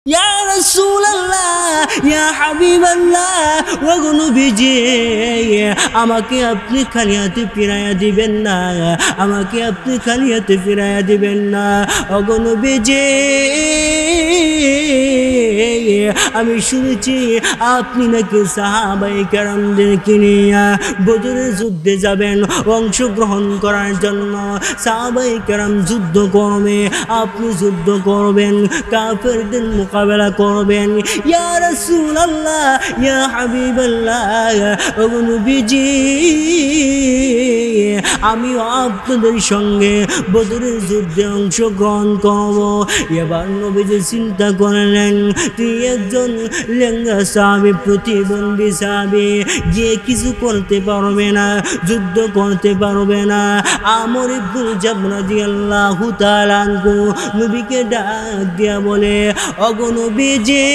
ইয়া রাসূলুল্লাহ, ইয়া হাবিবাল্লাহ, ওগো নবীজি, আমাকে আপনি খালি হাতে ফিরাইয়া দিবেন না, আমাকে আপনি খালি হাতে ফিরাইয়া দিবেন না। ওগো নবীজি, আমি শুনেছি আপনি নাকি সাহাবায়ে কেরামদেরকে নিয়ে বদরের যুদ্ধে যাবেন অংশগ্রহণ করার জন্য। সাহাবায়ে কেরাম যুদ্ধ করবে, আপনি যুদ্ধ করবেন, কাফেরদের মোকাবেলা করবেন। ইয়া রাসূলুল্লাহ, ইয়া হাবিবাল্লাহ, ওগো নবীজি, আমি আপনাদের সঙ্গে বদরের যুদ্ধে অংশগ্রহণ করব। এবার নবীজি চিন্তা করলেন, তুই একজন লেঙ্গা সাহাবী, প্রতিবন্ধী সাহাবী, গিয়ে কিছু করতে পারবে না, যুদ্ধ করতে পারবে না। আমর ইবনে জাবর রাদিয়াল্লাহু তাআলা আনহু নবীকে ডাক দিয়া বলে, ওগো নবীজি,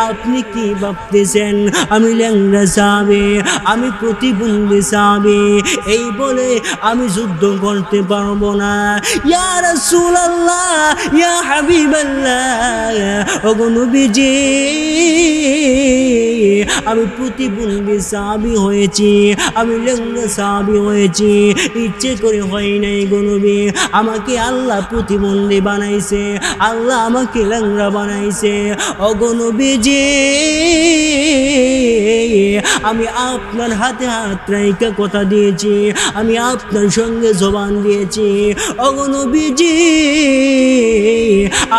আপনি কি ভাবতেছেন আমি লেঙ্গা সাহাবী, আমি প্রতিবন্ধী সাহাবী, এই বলে আমি যুদ্ধ করতে পারবো না? ইয়া রাসূলুল্লাহ, ইয়া হাবিবাল্লাহ, ওগো নবীজি, আমি প্রতিবন্ধী সাহাবী হয়েছি, আমি লেঙ্গা সাহাবী হয়েছি, ইচ্ছে করে হয় নাই গো নবী। আমাকে আল্লাহ প্রতিবন্ধী বানাইছে, আল্লাহ আমাকে লেঙ্গা বানাইছে। ওগো নবীজি, আমি আপনার হাতে হাত রাইখা কথা দিয়েছি, আমি আপনার সঙ্গে জবান দিয়েছি। ওগো নবীজি,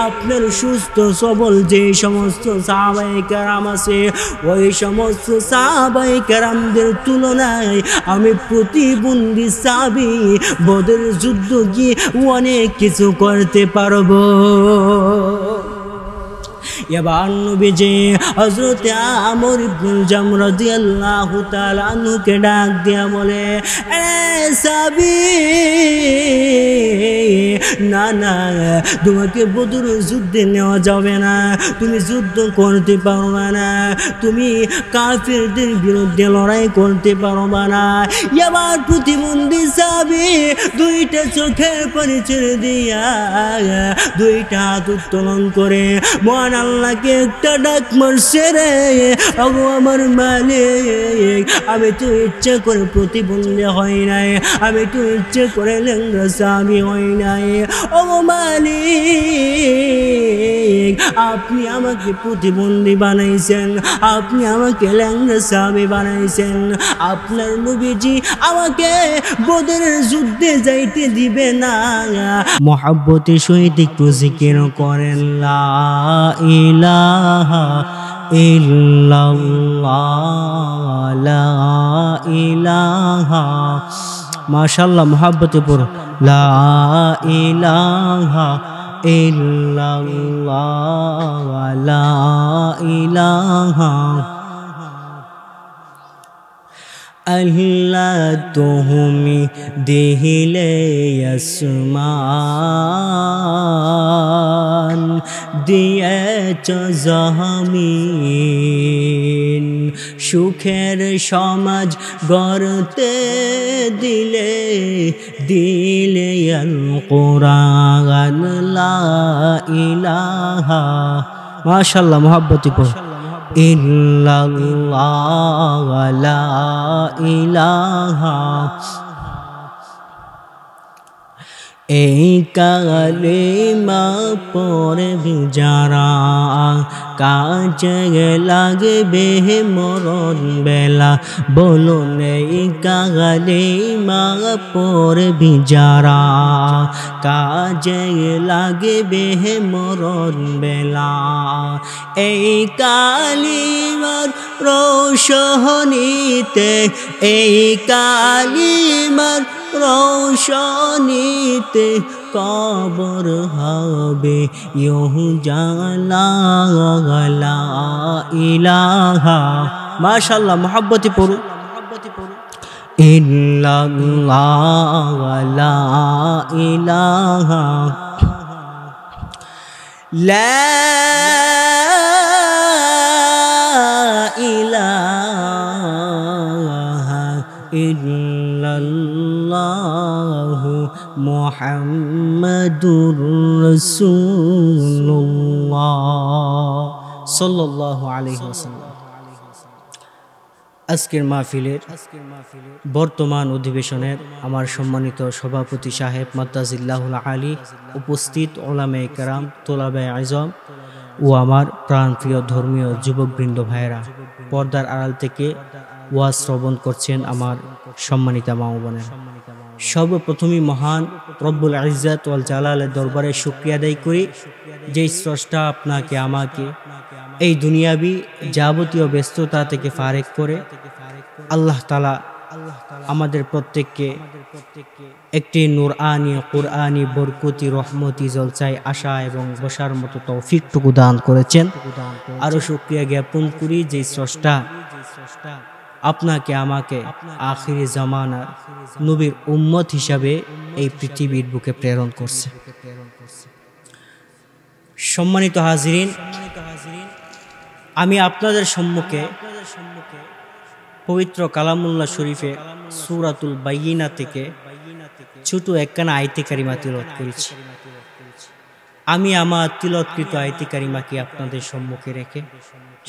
আপনার সুস্থ সবল যে সমস্ত সাহাবায়ে কেরাম আছে, ওই সমস্ত সাহাবায়ে কেরামদের তুলনায় আমি প্রতিবন্ধী সাহাবী, বদরের যুদ্ধ গিয়ে অনেক কিছু করতে পারবো। এবার নবীজি হযরত আমর ইবনে জামর রাদিয়াল্লাহু তাআলা আনহুকে ডাক দিয়া বলে, এ সাহাবী, না না, তোমাকে বদরের যুদ্ধে নেওয়া যাবে না, তুমি যুদ্ধ করতে পারবে না, তুমি কাফেরদের বিরুদ্ধে লড়াই করতে পারবে না। এবার প্রতিবন্ধী সাহাবী দুইটা চোখের পানি ছেড়ে দিয়া দুইটা হাত উত্তোলন করে মহান আল্লাহকে একটা ডাক মারছে, রে ওগো আমার মালিক, আমি তো ইচ্ছে করে প্রতিবন্ধী হই নাই, আমি তো ইচ্ছে করে লেঙ্গা সাহাবী হই নাই। ওগো মালিক, আপনি আমাকে প্রতিবন্ধী বানাইছেন, আপনি আমাকে লেঙ্গা সাহাবী বানাইছেন, আপনার নবীজি আমাকে বদরের যুদ্ধে যাইতে দিবে না। মহব্বতের সহিত একটু জিকির করেন, লা ইলাহা ইল্লাল্লাহ, লা ইলাহা, মাশাআল্লাহ, মহব্বতে পড়ো, লা ইলাহা ইল্লাল্লাহ, লা ইলাহা। আল্লাহ তুমি দিলে আসমান, দিয়েছ জমিন, সুখের সমাজ গড়তে দিলে, দিলে আল কোরআন, লা ইলাহা, মাশাআল্লাহ, মহব্বতে পড়ো, ইল্লাল্লাহ, লা ইলাহা। এই কালিমা পড়বে যারা, কাজে লাগবে মরণ বেলা, বলুন এই কালিমা পড়বে যারা, কাজে লাগবে মরণ বেলা। এই কালিমার রোশনীতে, এই কালিমার রোশনীতে কবর হবে ইউজালা, লা ইলাহা, মাশাআল্লাহ, মহব্বতে পড়ো, ইল্লাল্লাহ, লা ইলাহা, লা ইলাহা ইল্লাল্লাহু মুহাম্মাদুর রাসূলুল্লাহ সাল্লাল্লাহু আলাইহি ওয়াসাল্লাম। আজকের মাহফিলের বর্তমান অধিবেশনের আমার সম্মানিত সভাপতি সাহেব মাদ্দাজিল্লাহুল আলী, উপস্থিত উলামায়ে কেরাম, তোলাবায়ে আযম ও আমার প্রাণপ্রিয় ধর্মীয় যুবকবৃন্দ ভাইয়েরা, পর্দার আড়াল থেকে ওয়াজ শ্রবণ করছেন আমার সম্মানিতা মা ও বোনেরা, সর্বপ্রথমই মহান রব্বুল ইজ্জত ওয়াল জালালের দরবারে শুকরিয়া আদায় করি, যে স্রষ্টা আপনাকে আমাকে এই দুনিয়াবি যাবতীয় ব্যস্ততা থেকে ফারেক করে আল্লাহ তাআলা আমাদের প্রত্যেককে একটি নূরানি কুরআনি বরকতি রহমতি জলসায় আসা এবং বসার মতো তৌফিকটুকু দান করেছেন। আরো শুকরিয়া জ্ঞাপন করি যে স্রষ্টা আপনাকে আমাকে আখিরি জামানার নবীর উম্মত হিসাবে এই পৃথিবীর বুকে প্রেরণ করছে। সম্মানিত হাজিরিন, আমি আপনাদের সম্মুখে পবিত্র কালামুল্লাহ শরীফে সূরাতুল বাইয়িনা থেকে ছোট একখানা আয়াতে কারিমা তিলাওয়াত করেছি। আমি আমার তিলাওয়াতকৃত আয়াতে কারিমাকে আপনাদের সম্মুখে রেখে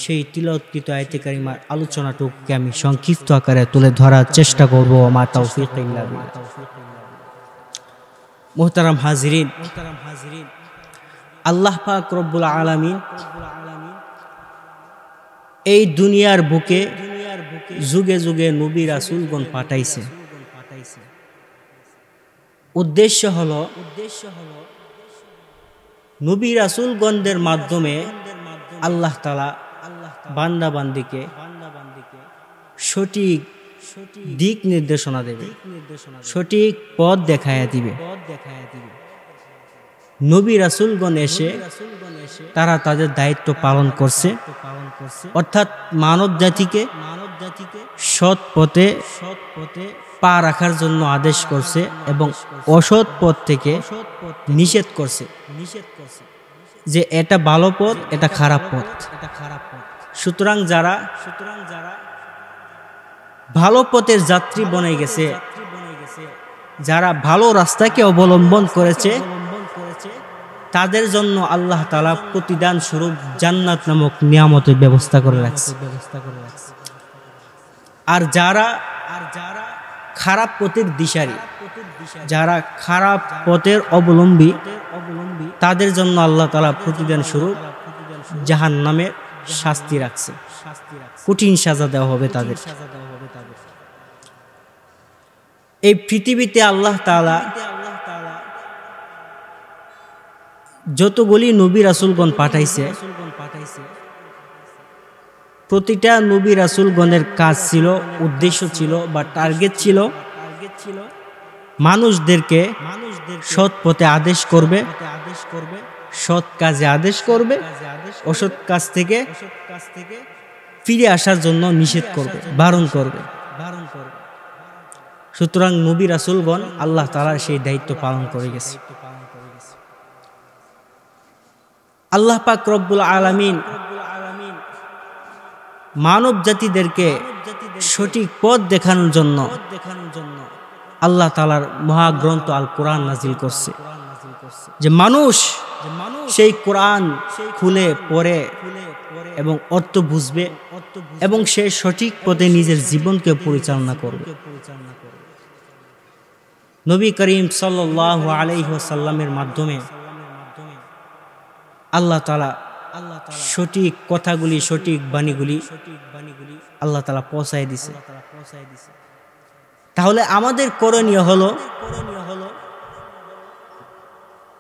সেই তিলাওয়াতকৃত আয়াতে কারিমার আলোচনাটুকুকে আমি সংক্ষিপ্ত আকারে তুলে ধরার চেষ্টা করব। আমার তৌফিক ইল্লা বিল্লাহ। মুহতারাম হাজিরিন, আল্লাহ পাক রব্বুল আলামিন এই দুনিয়ার বুকে যুগে যুগে নবী রাসূলগণ পাঠাইছে। উদ্দেশ্য হলো নবী রাসূলগণদের মাধ্যমে আল্লাহ তাআলা বান্দা বান্দিকে সঠিক দিক নির্দেশনা দেবে, সঠিক পথ দেখায়া দিবে। নবী রাসূলগণ এসে তারা তাদের দায়িত্ব পালন করছে, অর্থাৎ মানব জাতিকে সৎ পথে পা রাখার জন্য আদেশ করছে এবং অসৎ পথ থেকে নিষেধ করছে যে এটা ভালো পথ, এটা খারাপ পথ। সুতরাং যারা ভালো পথের যাত্রী বনে গেছে, যারা ভালো রাস্তাকে অবলম্বন করেছে, তাদের জন্য আল্লাহ তাআলা প্রতিদান স্বরূপ জান্নাত নামক নিয়ামতের ব্যবস্থা করে রাখছে। আর যারা খারাপ পথের দিশারি, যারা খারাপ পথের অবলম্বী, তাদের জন্য আল্লাহ তাআলা প্রতিদান স্বরূপ জাহান্নামের শাস্তি রাখছে, কঠিন সাজা দেওয়া হবে তাদের। এই পৃথিবীতে আল্লাহ তাআলা যতগুলি নবী রাসূলগণ পাঠাইছে, প্রতিটা নবী রাসূলগণের কাজ ছিল, উদ্দেশ্য ছিল বা টার্গেট ছিল মানুষদেরকে সৎ পথে আদেশ করবে, সৎ কাজে আদেশ করবে, অসৎ কাজ থেকে ফিরে আসার জন্য নিষেধ করবে, বারণ করবে। সুতরাং নবী রাসূলগণ আল্লাহ তাআলার সেই দায়িত্ব পালন করে গেছে। আল্লাহ পাক রব্বুল আলামিন মানব জাতিদেরকে সঠিক পথ দেখানোর জন্য আল্লাহ তাআলার মহাগ্রন্থ আল কোরআন নাজিল করছে, যে মানুষ সেই কোরআন খুলে পড়ে এবং অর্থ বুঝবে এবং সে সঠিক পথে নিজের জীবনকে পরিচালনা করবে। নবী করিম সাল্লাল্লাহু আলাইহি ওয়াসাল্লামের মাধ্যমে আল্লাহ তাআলা সঠিক কথাগুলি, সঠিক বাণীগুলি আল্লাহ তাআলা পৌঁছায় দিছে। তাহলে আমাদের করণীয় হলো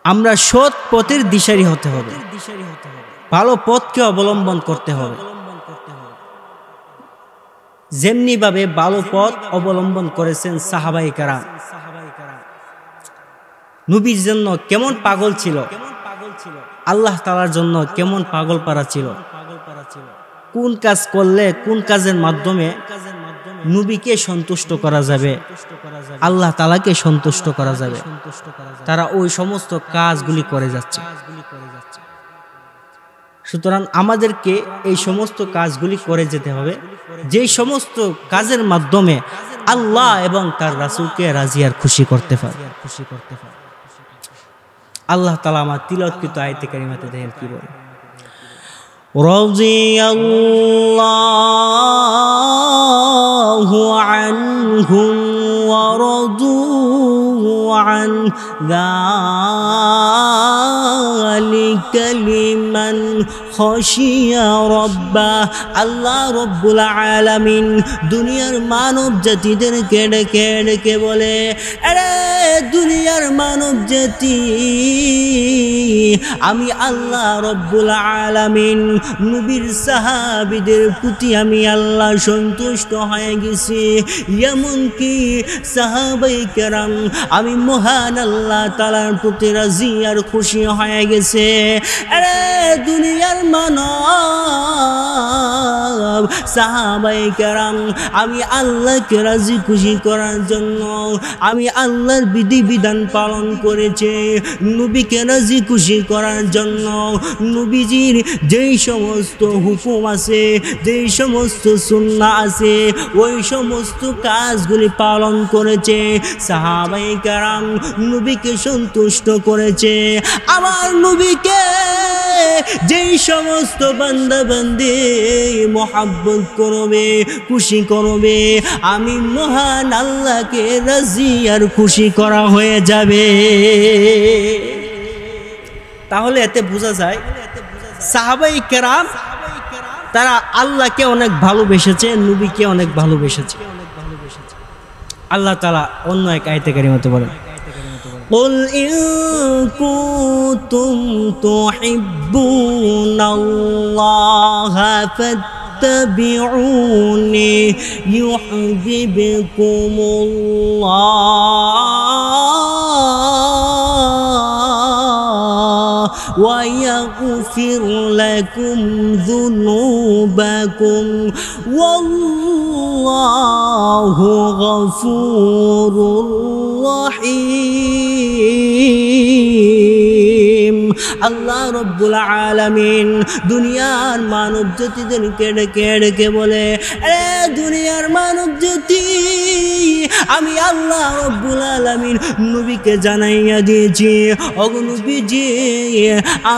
আমরা সৎ পথের দিশারি হতে হবে, ভালো পথকে অবলম্বন করতে হবে। যেমনি ভাবে ভালো পথ অবলম্বন করেছেন সাহাবায়ে কেরাম। নবীর জন্য কেমন পাগল ছিল, আল্লাহ তাআলার জন্য কেমন পাগল পারা ছিল, কোন কাজ করলে কোন কাজের মাধ্যমে নবীকে সন্তুষ্ট করা যাবে, আল্লাহ তাআলাকে সন্তুষ্ট করা যাবে, তারা ওই সমস্ত কাজগুলি করে যাচ্ছে। সুতরাং আমাদেরকে এই সমস্ত কাজগুলি করে যেতে হবে, যেই সমস্ত কাজের মাধ্যমে আল্লাহ এবং তার রাসূলকে রাজি আর খুশি করতে পারে। আল্লাহ তাআলা আমার তিলাওয়াতকৃত আয়াতে কারিমাতে দেখেন কি বলে, রাদিয়াল্লাহু আনহুম ওয়া রাদু আন যালিকা লিমান খাশিয়া রাব্বাহ। আল্লাহ রব্বুল আলামিন দুনিয়ার মানব জাতিদেরকে ডেকে ডেকে বলে, আরে দুনিয়ার মানব জাতি, আমি আল্লাহ রব্বুল আলামিন নবীর সাহাবীদের প্রতি আমি আল্লাহ সন্তুষ্ট হয়ে গেছি। এমনকি সাহাবায়ে কেরাম আমি মহান আল্লাহ তাআলার প্রতি রাজি আর খুশি হয়ে গেছে। আরে দুনিয়ার মানব সাহাবায়ে কেরাম আমি আল্লাহকে রাজি খুশি করার জন্য আমি আল্লাহর বিধিবিধান পালন করেছে, নবীকে রাজি খুশি করার জন্য নবীজির যেই সমস্ত হুকুম আছে, যেই সমস্ত সুন্নাহ আছে, ওই সমস্ত কাজগুলি পালন করেছে। সাহাবায়ে কেরাম নবীকে সন্তুষ্ট করেছে। আমার নবীকে যেই সমস্ত বান্দা বান্দি মহব্বত করবে, খুশি করবে, আমি মহান আল্লাহকে রাজি আর খুশি করা হয়ে যাবে। তাহলে এতে বোঝা যায় সাহাবায়ে কেরাম তারা আল্লাহকে অনেক ভালোবেসেছে, নবীকে অনেক ভালোবেসেছে। আল্লাহ তাআলা অন্য এক আয়াতে কারিমাতে বলেন, قل إن كنتم تحبون الله فاتبعوني يحببكم الله ويغفر لكم ذنوبكم والله غفور رحيم। আল্লাহ রব্বুল আলামিন দুনিয়ার মানব জাতিদেরকে ডেকে ডেকে বলে, আরে দুনিয়ার মানব জাতি, আমি আল্লাহ রব্বুল আলামিন নবীকে জানাইয়া দিয়েছি, ওগো নবীজি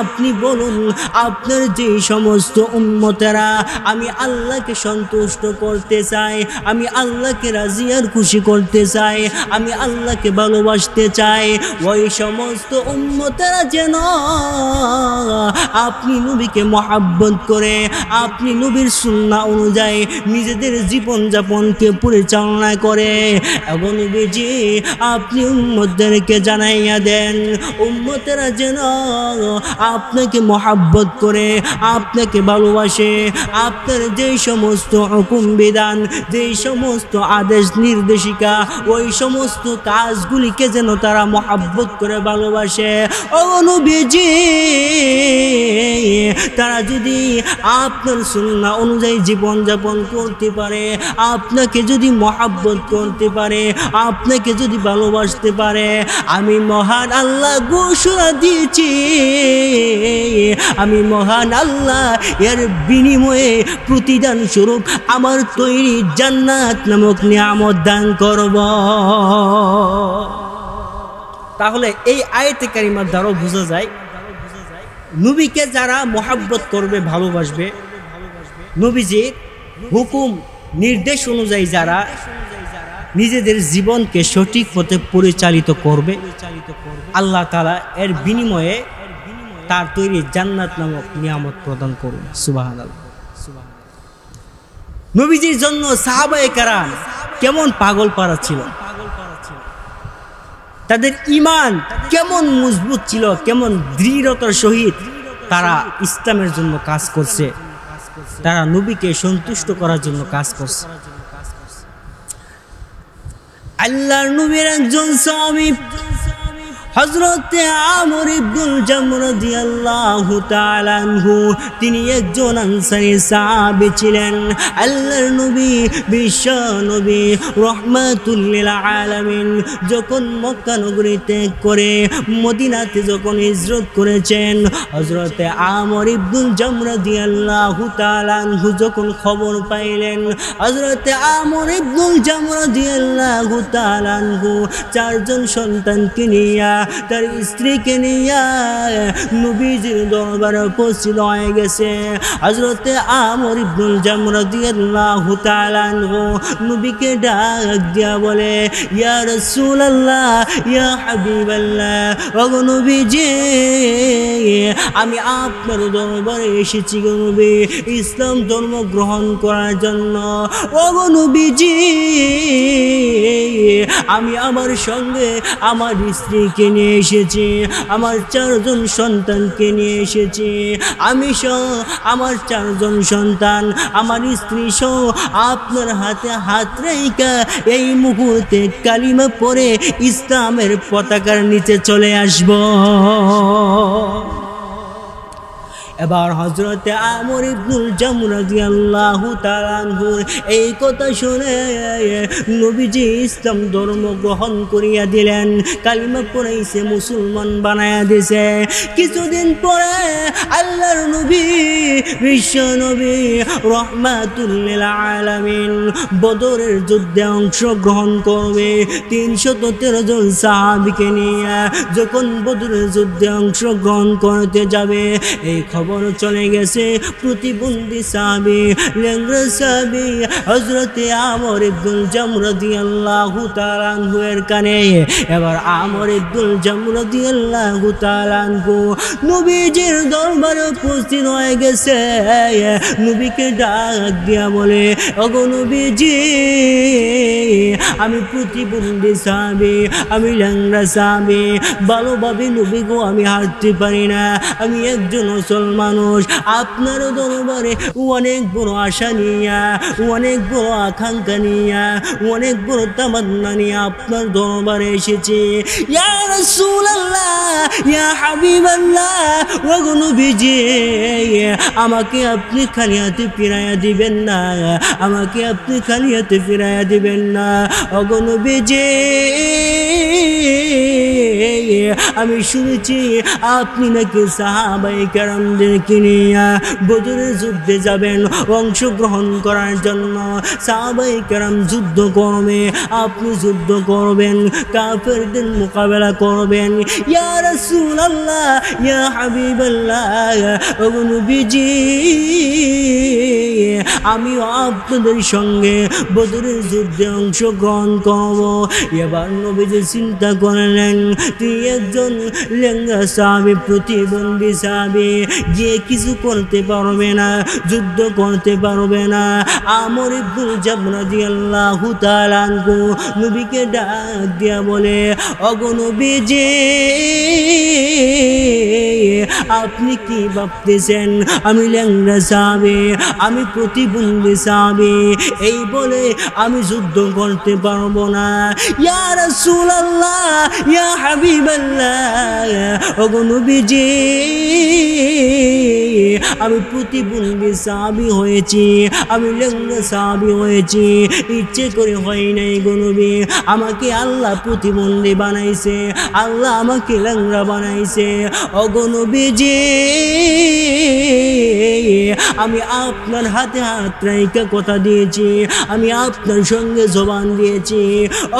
আপনি বলুন আপনার যে সমস্ত উম্মতেরা আমি আল্লাহকে সন্তুষ্ট করতে চাই, আমি আল্লাহকে রাজি আর খুশি করতে চাই, আমি আল্লাহকে ভালোবাসতে চাই, ওই সমস্ত উম্মতেরা যেন আপনি নবীকে মহব্বত করে আপনি নবীর সুন্নাহ অনুযায়ী নিজেদের জীবনযাপনকে পরিচালনা করে। এবং নবীজি আপনি উম্মতদেরকে জানাইয়া দেন, উম্মতেরা যেন আপনাকে মহব্বত করে আপনাকে ভালোবাসে, আপনার যেই সমস্ত হুকুম বিধান, যেই সমস্ত আদেশ নির্দেশিকা, ওই সমস্ত কাজগুলিকে যেন তারা মহব্বত করে ভালোবাসে। ও নবীজি তারা যদি আপনার সুন্নাহ অনুযায়ী জীবনযাপন করতে পারে, আপনাকে যদি মহব্বত করতে পারে, আপনাকে যদি ভালোবাসতে পারে, আমি মহান আল্লাহ ঘোষণা দিয়েছি, আমি মহান আল্লাহ এর বিনিময়ে প্রতিদান স্বরূপ আমার তৈরি জান্নাত নামক নিয়ামত দান করব। তাহলে এই আয়াতে কারিমার দ্বারা বোঝা যায় নবীকে যারা মহব্বত করবে, ভালোবাসবে, নবীজির হুকুম নির্দেশ অনুযায়ী যারা নিজেদের জীবনকে সঠিক পথে পরিচালিত করবে, আল্লাহ তাআলা এর বিনিময়ে তার তৈরি জান্নাত নামক নিয়ামত প্রদান করুন। সুবহানাল্লাহ। নবীজির জন্য সাহাবায়ে কেরাম কেমন পাগল পারা ছিল, তাদের ঈমান কেমন মজবুত ছিল, কেমন দৃঢ়তার সহিত তারা ইসলামের জন্য কাজ করছে, তারা নবীকে সন্তুষ্ট করার জন্য কাজ করছে। আল্লাহর নবীর একজন সাহাবী হযরত আমর ইবনুল জাম রাদিয়াল্লাহু তাআলা আনহু, তিনি একজন আনসারী সাহাবী ছিলেন। আল্লাহর নবী বিশ্ব নবী রাহমাতুল লিল আলামিন যখন মক্কা নগরী ত্যাগ করে মদিনাতে যখন হিজরত করেছেন, হযরত আমর ইবনুল জাম রাদিয়াল্লাহু তাআলা আনহু যখন খবর পাইলেন, হযরত আমর ইবনুল জাম রাদিয়াল্লাহু তাআলা আনহু চারজন সন্তানকে নিয়ে তার স্ত্রীকে নিয়ে নবীজির দরবারে উপস্থিত হয়ে গেছে। হযরতে আমর ইবনুল জাম রাদিয়াল্লাহু তাআলা আনহু নবীকে ডাক দিয়া বলে, ইয়া রাসূলুল্লাহ, ইয়া হাবিবাল্লাহ, ওগো নবীজি, আমি আপনার দরবারে এসেছি গো নবী, ইসলাম ধর্ম গ্রহণ করার জন্য। ওগো নবীজি, আমি আমার সঙ্গে আমার স্ত্রীকে নিয়ে এসেছি, আমার 4 জন সন্তানকে নিয়ে এসেছি। আমি সহ আমার 4 জন সন্তান, আমার স্ত্রী সহ আপনার হাতে হাত রেখে এই মুহূর্তে কালিমা পড়ে ইসলামের পতাকার নিচে চলে আসব। এবার হযরতে আমর ইবনুল জাম রাদিয়াল্লাহু তাআলা আনহুর এই কথা শুনে নবীজি ইসলাম ধর্ম গ্রহণ করিয়া দিলেন, কালিমা পড়াইছে, মুসলমান বানায়া দিয়েছে। কিছুদিন পরে আল্লাহর নবী, বিশ্ব নবী রাহমাতুল লিল আলামিন বদরের যুদ্ধে অংশগ্রহণ করবে 313 জন সাহাবীকে নিয়ে যখন বদরের যুদ্ধে অংশগ্রহণ করতে যাবে, এই খবর চলে গেছে প্রতিবন্ধী সাহাবী, ল্যাংড়া সাহাবী হযরতে আমর ইবনুল জাম রাদিয়াল্লাহু তাআলা আনহু এর কানে। এবার আমর ইবনুল জাম রাদিয়াল্লাহু তাআলা আনহু নবীজির দরবারে উপস্থিত হয়ে গেছে। নবীকে ডাক দিয়া বলে, ওগো নবীজি, আমি প্রতিবন্ধী সাহাবী, আমি ল্যাংড়া সাহাবী, ভালোভাবে নবী গো আমি হাঁটতে পারি না, আমি একজন মানুষ, আপনার দরবারে অনেক বড় আশা নিয়া, অনেক বড় আকাঙ্ক্ষা নিয়া, অনেক বড় তামান্না নিয়ে আপনার দরবারে এসেছি। ইয়া রাসূলুল্লাহ, ইয়া হাবিবাল্লাহ, ওগো নবীজি, আমাকে আপনি খালি হাতে ফিরাইয়া দিবেন না, আমাকে আপনি খালি হাতে ফিরাইয়া দিবেন না। ওগো নবীজি, আমি শুনেছি আপনি নাকি সাহাবায়ে কেরামদেরকে নিয়ে বদরের যুদ্ধে যাবেন অংশগ্রহণ করার জন্য। সাহাবায়ে কেরাম যুদ্ধ করবে, আপনি যুদ্ধ করবেন, কাফেরদের মোকাবেলা করবেন। ইয়া রাসূলুল্লাহ, ইয়া হাবিবাল্লাহ, ওগো নবীজি, আমিও আপনাদের সঙ্গে বদরের যুদ্ধে অংশগ্রহণ করব। এবার নবীজি চিন্তা করলেন, তুই একজন ল্যাংড়া সাহাবী, প্রতিবন্ধী সাহাবী, যে কিছু করতে পারবে না, যুদ্ধ করতে পারবে না। আমর ইবনুল জাম রাদিয়াল্লাহু তাআলা আনহু নবীকে ডাক দিয়া বলে, ওগো নবীজি, আপনি কি ভাবতেছেন আমি ল্যাংড়া সাহাবী, আমি প্রতিবন্ধী সাহাবী, এই বলে আমি যুদ্ধ করতে পারবো না? ইয়া রাসূলুল্লাহ, ইয়া হাবিবাল্লাহ, ওগো নবীজি, আমি প্রতিবন্ধী সাহাবী হয়েছি, আমি ল্যাংড়া সাহাবী হয়েছি, ইচ্ছে করে হয় নাই গো নবী, আমাকে আল্লাহ প্রতিবন্ধী বানাইছে, আল্লাহ আমাকে ল্যাংড়া বানাইছে। ওগো নবীজি, আমি আপনার হাতে হাত রেখে কথা দিয়েছি, আমি আপনার সঙ্গে জবান দিয়েছি।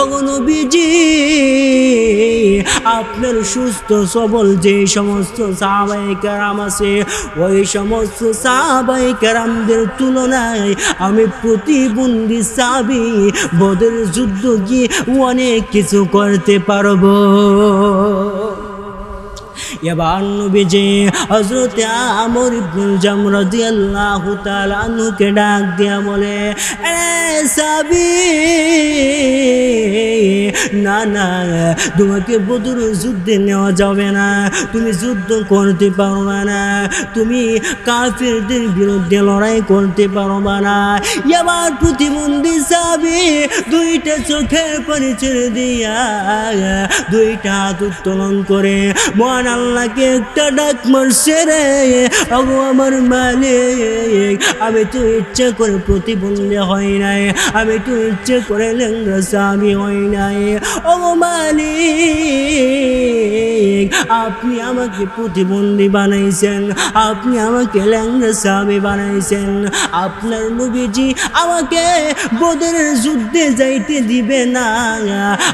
ওগো নবীজি, আপনার সুস্থ সবল যে সমস্ত সাহাবায়ে কেরাম আছে, ওই সমস্ত সাহাবায়ে কেরামদের তুলনায় আমি প্রতিবন্ধী সাহাবী, বদরের যুদ্ধ গিয়ে অনেক কিছু করতে পারবো। এবার নবীজি হযরতে আমর ইবনুল জাম রাদিয়াল্লাহু তাআলা আনহুকে ডাক দিয়া বলে, সাহাবী, না না, তোমাকে বদরের যুদ্ধে নেওয়া যাবে না, তুমি যুদ্ধ করতে পারবে না, তুমি কাফেরদের বিরুদ্ধে লড়াই করতে পারবে না। এবার প্রতিবন্ধী সাহাবী দুইটা চোখের পানি ছেড়ে দিয়া দুইটা হাত উত্তোলন করে মহান আল্লাহকে একটা ডাক মারছে রে, ওগো আমার মালিক আমি তো ইচ্ছে করে প্রতিবন্ধী হই নাই, আমি তো ইচ্ছে করে ল্যাংড়া সাহাবী হই নাই। ওগো মালিক আপনি আমাকে প্রতিবন্ধী বানাইছেন, আপনি আমাকে ল্যাংড়া সাহাবী বানাইছেন। আপনার নবীজি আমাকে বদরের যুদ্ধে যাইতে দিবে না,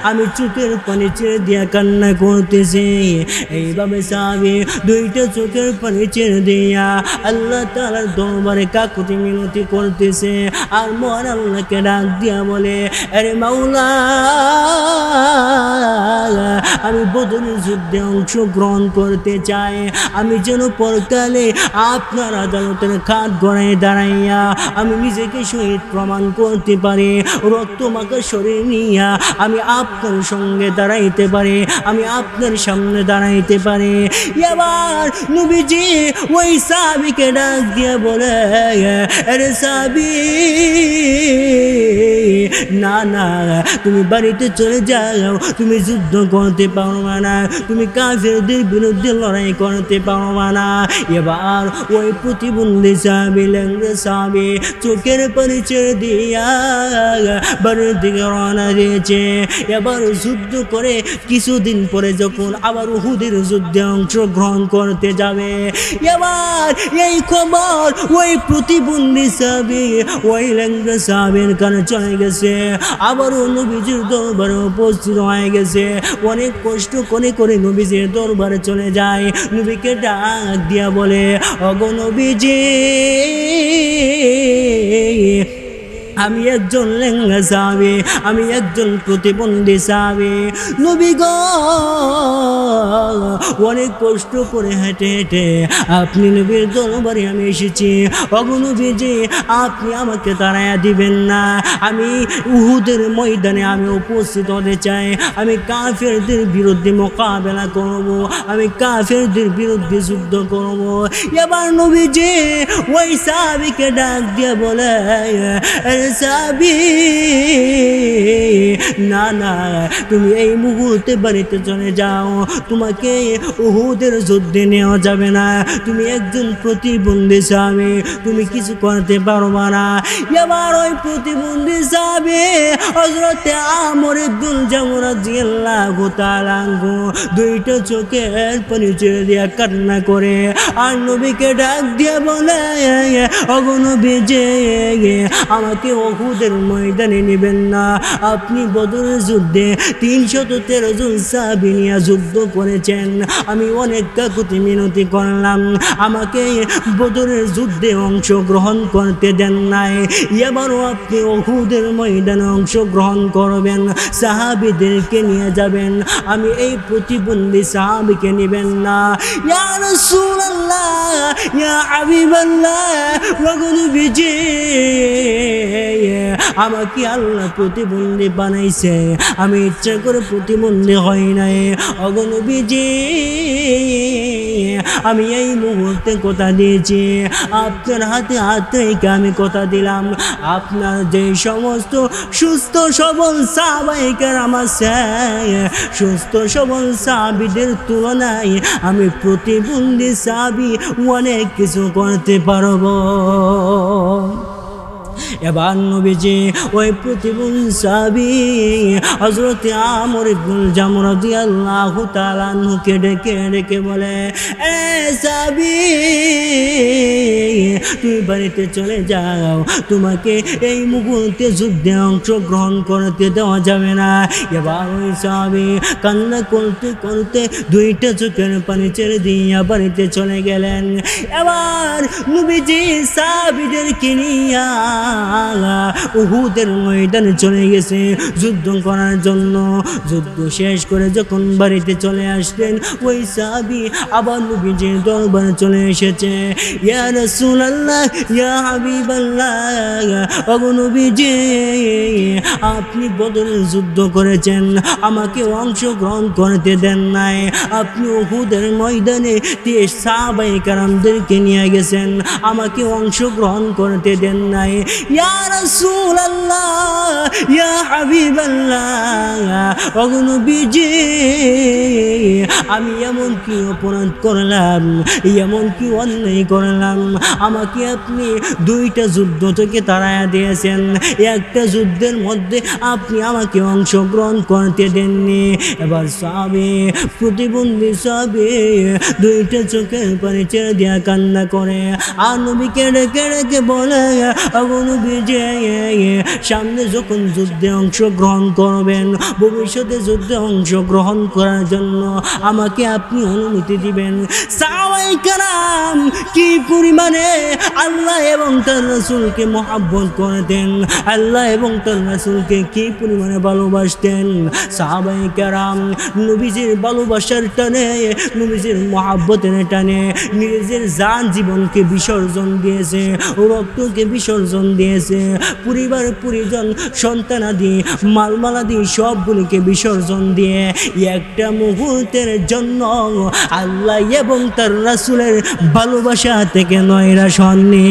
আমি চোখের পানি ছেড়ে দিয়া কান্না করতেছি। এইভাবে সাহাবী দুইটা চোখের পানি ছেড়ে দিয়া আল্লাহ তাআলার দরবারে কাকুতি মিনতি করতেছে, আর মহান আল্লাহকে ডাক দিয়া বলে, আরে মাওলা আমি বদরের যুদ্ধে অংশগ্রহণ করতে চাই, আমি যেন পরকালে আপনার আদালতের খাট গড়ায় দাঁড়াইয়া আমি নিজেকে শহীদ প্রমাণ করতে পারি, রক্ত মাখা শরীর নিয়া আমি আপনার সঙ্গে দাঁড়াইতে পারি, আমি আপনার সামনে দাঁড়াইতে পারি। এবার নবীজি ওই সাহাবীকে ডাক দিয়ে বলে, আরে সাহাবী না না তুমি বাড়িতে চলে যাও, তুমি যুদ্ধ করতে পারবে না, তুমি কাফেরদের বিরুদ্ধে লড়াই করতে পারবে না। এবার ওই প্রতিবন্ধী সাহাবী ল্যাংড়া সাহাবী চোখের পানি ছেড়ে দিয়া বাড়ির দিকে রওনা দিয়েছে। এবার যুদ্ধ করে কিছুদিন পরে যখন আবার উহুদের যুদ্ধে অংশগ্রহণ করতে যাবে, এবার এই খবর ওই প্রতিবন্ধী সাহাবী ওই ল্যাংড়া সাহাবীর কানে চলে গেছে, আবারও নবীজির দরবারে উপস্থিত হয়ে গেছে। অনেক কষ্ট করে করে নবীজির দরবারে চলে যায়, নবীকে ডাক দিয়া বলে, ওগো নবীজি আমি একজন ল্যাংড়া সাহাবী, আমি একজন প্রতিবন্ধী সাহাবী। নবী গো অনেক কষ্ট করে হেঁটে হেঁটে আপনি নবীর দরবারে আমি এসেছি, ওগো নবীজি আপনি আমাকে তাড়াইয়া দিবেন না, আমি উহুদের ময়দানে আমি উপস্থিত হতে চাই, আমি কাফেরদের বিরুদ্ধে মোকাবেলা করব, আমি কাফেরদের বিরুদ্ধে যুদ্ধ করব। এবার নবীজি ওই সাহাবীকে ডাক দিয়ে বলে, সাহাবী না না তুমি এই মুহূর্তে বাড়িতে চলে যাও, তোমাকে উহুদের যুদ্ধে নেওয়া যাবে না, তুমি একজন প্রতিবন্ধী সাহাবী, তুমি কিছু করতে পারবা না। এবার ওই প্রতিবন্ধী সাহাবী হযরত আমর ইবনুল জামু রাদিয়াল্লাহু তাআলা আনহু দুইটা চোখের পানি ছেড়ে দিয়া কান্না করে আর নবীকে ডাক দিয়ে বলে, ওগো নবীজি আমাকে উহুদের ময়দানে নেবেন না, আপনি বদরের যুদ্ধে 313 জন সাহাবী নিয়ে যুদ্ধ করেছেন, আমি অনেক কাকুতি মিনতি করলাম, আমাকে বদরের যুদ্ধে অংশগ্রহণ করতে দেন নাই, এবারও আপনি উহুদের ময়দানে অংশগ্রহণ করবেন, সাহাবীদেরকে নিয়ে যাবেন, আমি এই প্রতিবন্ধী সাহাবীকে নেবেন না। ইয়া রাসূলুল্লাহ ইয়া হাবিবাল্লাহ ওগো নবীজি আমাকে আল্লাহ প্রতিবন্ধী বানাইছে, আমি ইচ্ছা করে প্রতিবন্ধী হই নাই, ওগো নবীজি আমি এই মুহূর্তে কথা দিয়েছি, আপনার হাতে হাত রেখে আমি কথা দিলাম, আপনার যে সমস্ত সুস্থ সবল সাহাবায়ে কেরাম আছে, সুস্থ সবল সাহাবীদের তুলনায় আমি প্রতিবন্ধী সাহাবী অনেক কিছু করতে পারবো। এবার নবীজি ওই প্রতিবন্ধী সাহাবী হযরত আমর ইবনুল জামু রাদিয়াল্লাহু তাআলা আনহুকে ডেকে ডেকে বলে, এ সাহাবী তুমি বাড়িতে চলে যাও, তোমাকে এই মুহূর্তে যুদ্ধে অংশগ্রহণ করতে দেওয়া যাবে না। এবার ওই সাহাবী কান্না করতে করতে দুইটা চোখের পানি ছেড়ে দিয়া বাড়িতে চলে গেলেন। এবার নবীজি সাহাবীদেরকে নিয়ে উহুদের ময়দানে চলে গেছে যুদ্ধ করার জন্য। যুদ্ধ শেষ করে যখন বাড়িতে চলে আসলেন, ওই সাহাবী আবার নবীজির দরবারে চলে এসেছে। ইয়া রাসূলুল্লাহ রাসূলুল্লাহ ইয়া হাবিবাল্লাহ ওগো নবীজি আপনি বদরের যুদ্ধ করেছেন আমাকে অংশগ্রহণ করতে দেন নাই আপনি উহুদের ময়দানে 30 সাহাবায়ে কেরামদেরকে নিয়ে গেছেন আমাকে অংশগ্রহণ করতে দেন নাই ইয়া রাসূলুল্লাহ ইয়া হাবিবাল্লাহ ওগো নবীজি আমি এমন কি অপরাধ করলাম এমন কি অন্যায় করলাম আমাকে আপনি 2টা যুদ্ধ থেকে তাড়ায়া দিয়েছেন একটা যুদ্ধের মধ্যে আপনি আমাকে অংশগ্রহণ করতে দেননি এবার সাহাবী প্রতিবন্ধী সাহাবী 2টা চোখের পানি ছেড়ে দিয়া কান্না করে আর নবীকে ডেকে ডেকে বলে ওগো নবীজি সামনে যখন যুদ্ধে অংশগ্রহণ করবেন ভবিষ্যতে যুদ্ধে অংশগ্রহণ করার জন্য আমাকে আপনি অনুমতি দিবেন সাহাবায়ে কেরাম কি পরিমাণে আল্লাহ এবং তার রাসূলকে মহব্বত করতেন আল্লাহ এবং তার রাসূলকে কি পরিমাণে ভালোবাসতেন সাহাবায়ে কেরাম নবীজির ভালোবাসার টানে নবীজির মহব্বতের টানে নিজের জান জীবনকে বিসর্জন দিয়েছে রক্তকে বিসর্জন দিয়েছে পরিবার পরিজন সন্তানাদি মালমালাদি সবগুলিকে বিসর্জন দিয়ে একটা মুহূর্তের জন্য আল্লাহ এবং তার রাসূলের ভালোবাসা থেকে নয়রা সন্নি